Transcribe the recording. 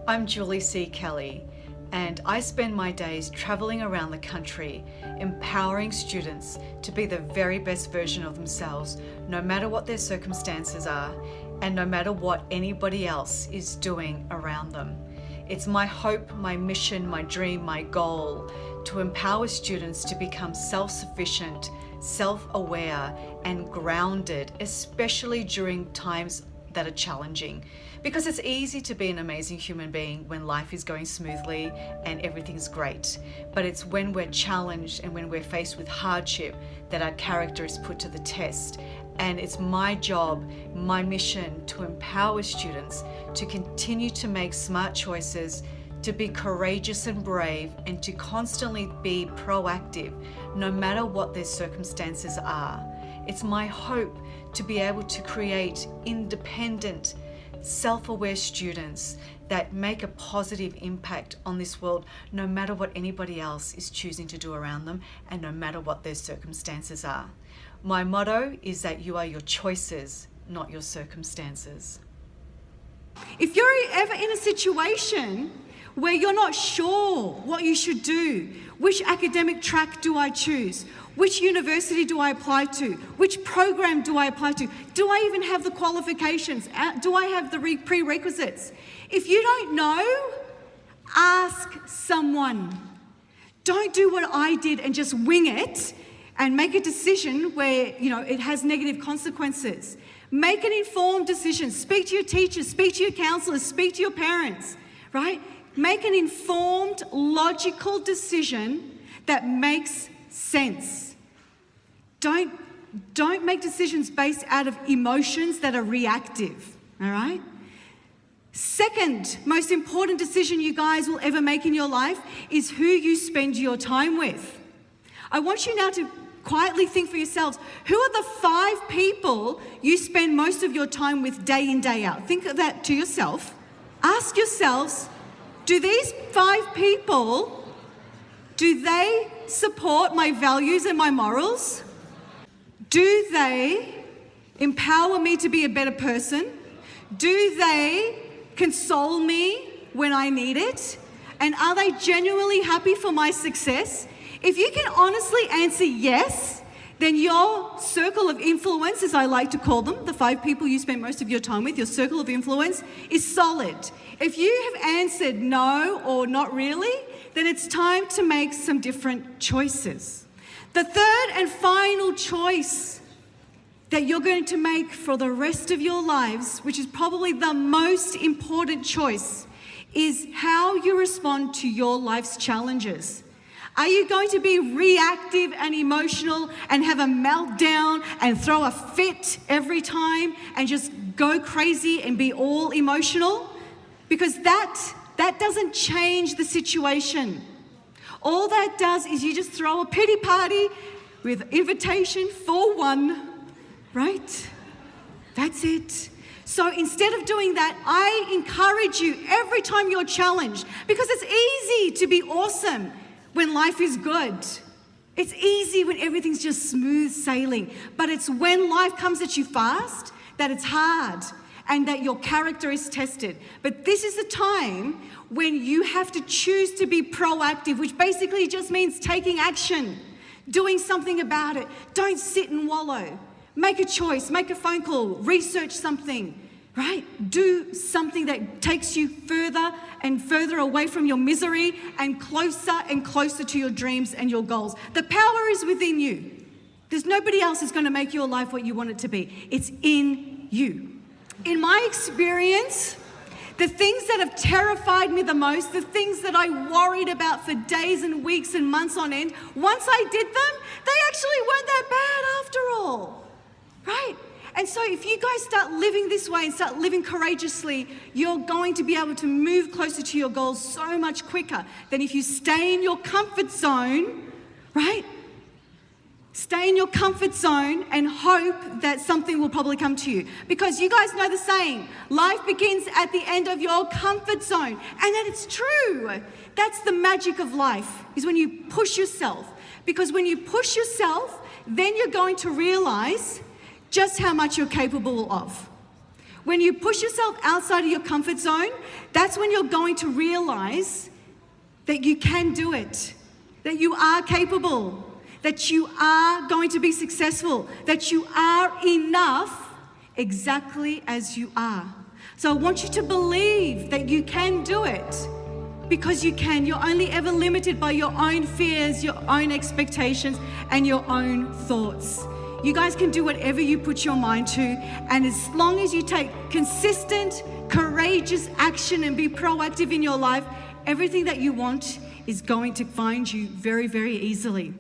I'm Julie C. Kelly, and I spend my days traveling around the country, empowering students to be the very best version of themselves, no matter what their circumstances are, and no matter what anybody else is doing around them. It's my hope, my mission, my dream, my goal to empower students to become self-sufficient, self-aware, and grounded, especially during times that are challenging. Because it's easy to be an amazing human being when life is going smoothly and everything's great. But it's when we're challenged and when we're faced with hardship that our character is put to the test. And it's my job, my mission to empower students to continue to make smart choices, to be courageous and brave, and to constantly be proactive, no matter what their circumstances are. It's my hope to be able to create independent, self-aware students that make a positive impact on this world, no matter what anybody else is choosing to do around them and no matter what their circumstances are. My motto is that you are your choices, not your circumstances. If you're ever in a situation where you're not sure what you should do, which academic track do I choose? Which university do I apply to? Which program do I apply to? Do I even have the qualifications? Do I have the prerequisites? If you don't know, ask someone. Don't do what I did and just wing it and make a decision where, it has negative consequences. Make an informed decision. Speak to your teachers, speak to your counselors, speak to your parents, right? Make an informed, logical decision that makes sense. Don't make decisions based out of emotions that are reactive, all right? Second most important decision you guys will ever make in your life is who you spend your time with. I want you now to quietly think for yourselves, who are the 5 people you spend most of your time with day in, day out? Think of that to yourself. Ask yourselves, do these 5 people, do they support my values and my morals? Do they empower me to be a better person? Do they console me when I need it? And are they genuinely happy for my success? If you can honestly answer yes, then your circle of influence, as I like to call them, the 5 people you spend most of your time with, your circle of influence is solid. If you have answered no or not really, then it's time to make some different choices. The third and final choice that you're going to make for the rest of your lives, which is probably the most important choice, is how you respond to your life's challenges. Are you going to be reactive and emotional and have a meltdown and throw a fit every time and just go crazy and be all emotional? Because that doesn't change the situation. All that does is you just throw a pity party with invitation for one, right? That's it. So instead of doing that, I encourage you every time you're challenged, because it's easy to be awesome when life is good. It's easy when everything's just smooth sailing, but it's when life comes at you fast that it's hard and that your character is tested. But this is the time when you have to choose to be proactive, which basically just means taking action, doing something about it. Don't sit and wallow. Make a choice, make a phone call, research something, right? Do something that takes you further and further away from your misery and closer to your dreams and your goals. The power is within you. There's nobody else who's going to make your life what you want it to be. It's in you. In my experience, the things that have terrified me the most, the things that I worried about for days and weeks and months on end, once I did them, they actually weren't that bad after all, right? And so if you guys start living this way and start living courageously, you're going to be able to move closer to your goals so much quicker than if you stay in your comfort zone, right? Stay in your comfort zone and hope that something will probably come to you. Because you guys know the saying, life begins at the end of your comfort zone. And that it's true. That's the magic of life, is when you push yourself. Because when you push yourself, then you're going to realize just how much you're capable of. When you push yourself outside of your comfort zone, that's when you're going to realize that you can do it, that you are capable, that you are going to be successful, that you are enough exactly as you are. So I want you to believe that you can do it, because you can. You're only ever limited by your own fears, your own expectations, and your own thoughts. You guys can do whatever you put your mind to, and as long as you take consistent, courageous action and be proactive in your life, everything that you want is going to find you very, very easily.